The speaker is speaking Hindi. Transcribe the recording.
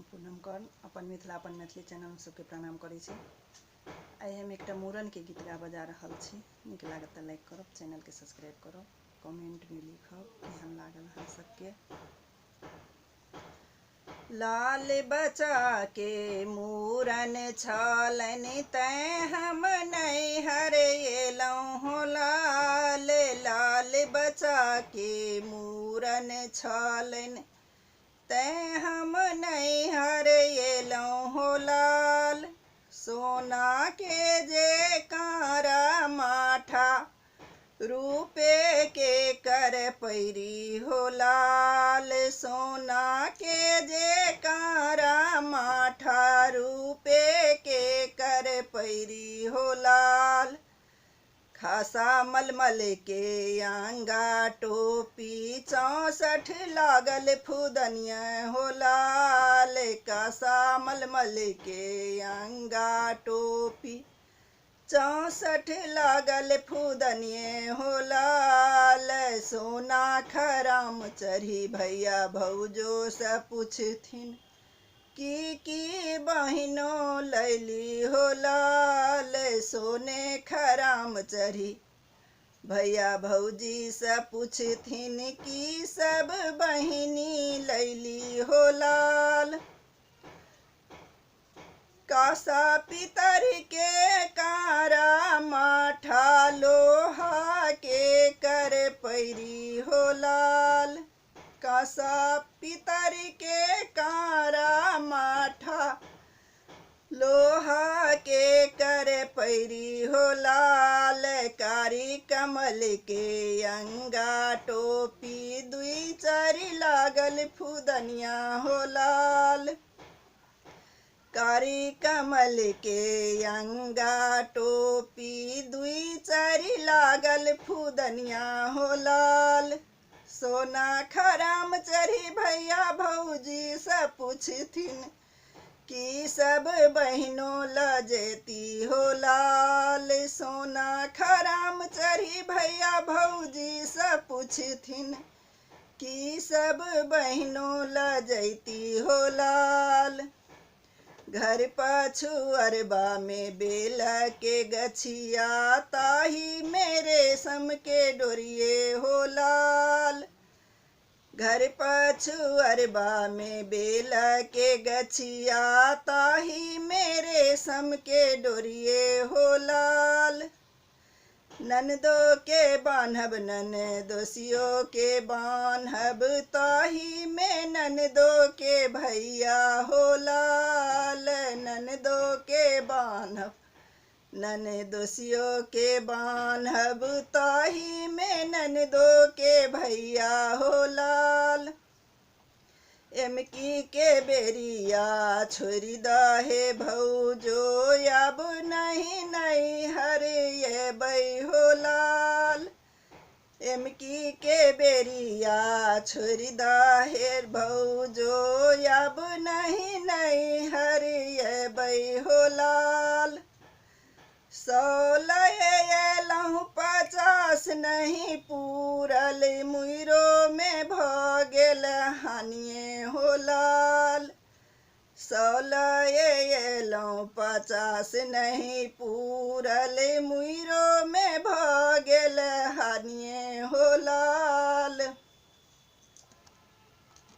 हम पूनम कौर अपन मिथिला अपन मैथिली चैनल सबके प्रणाम करै छी। आइ हम एकटा मूड़न के गीत गा बजा रहल छी। नीक लागत तऽ लाइक करब, चैनल के सब्सक्राइब करब, कमेंट में लिखब केहन लागल अहाँ सबके। लाल बच्चा के मूड़न छलनि तैं हम नैहर एलहुँ हो। लाल बच्चा के मूड़न छलनि तैं हम नैहर एलहुँ हो। लाल सोना के जे कारा माठा रूपे के कर पैरी हो। लाल सोना के जे कारा माठा रूपे के कर पैरी हो। लाल खासा मलमल के अंगा टोपी 64 लागल फुदनिया हो। लाल खासा मलमल के अंगा टोपी 64 लागल फुदनिये हो। लाल सोना खराम चढ़ी भैया भौजो से पूछथिन की बहिनो लैली हो। लाल सोने खराम चढ़ी भैया भौजी से पूछथिन की सब बहिनी लैली हो। लाल कासा पितर के कारा माठा लोहा के कर पैरी हो। लाल कासा पितर के कारा माठा लोहा के कर पैरी हो। लाल कारी कमल के अंगा टोपी 2-4 लागल फुदनिया हो। लाल कारी कमल के अंगा टोपी 2-4 लागल फुदनिया हो। लाल सोना खराम चढ़ी भैया भौजी से पूछथिन की सब बहिनों लजेती हो। लाल सोना खराम चढ़ी भैया भौजी से पूछथिन की सब बहिनों लजैती हो। लाल घर पछुअरबा में बेला के गछिया ताही मेरे सम के डोरिए हो। लाल घर पछुअरबा में बेला के गछिया ताही मेरे सम के डोरिए हो। लाल ननदो के बान्हब ननदोसियों के बान्हब ताही में ननदो के भैया हो। लाल ननदो के बान्हब ननदोसियों के बान्हब ताही में ननदो के भैया हो। लाल एमकी के बेरिया छोड़ी दहे भौजो अब नहीं नैहर एबै हो। लाल एमकी के बेरिया छोड़ी दहे भौजो अब नहीं नैहर एबै हो। लाल 16 एलहुँ 50 नहीं पूरल मुइरो में भ गेल हानिए हो। लाल 16 एलहुँ 50 नहीं पूरल मुइरो में भ गेल हानिए हो। लाल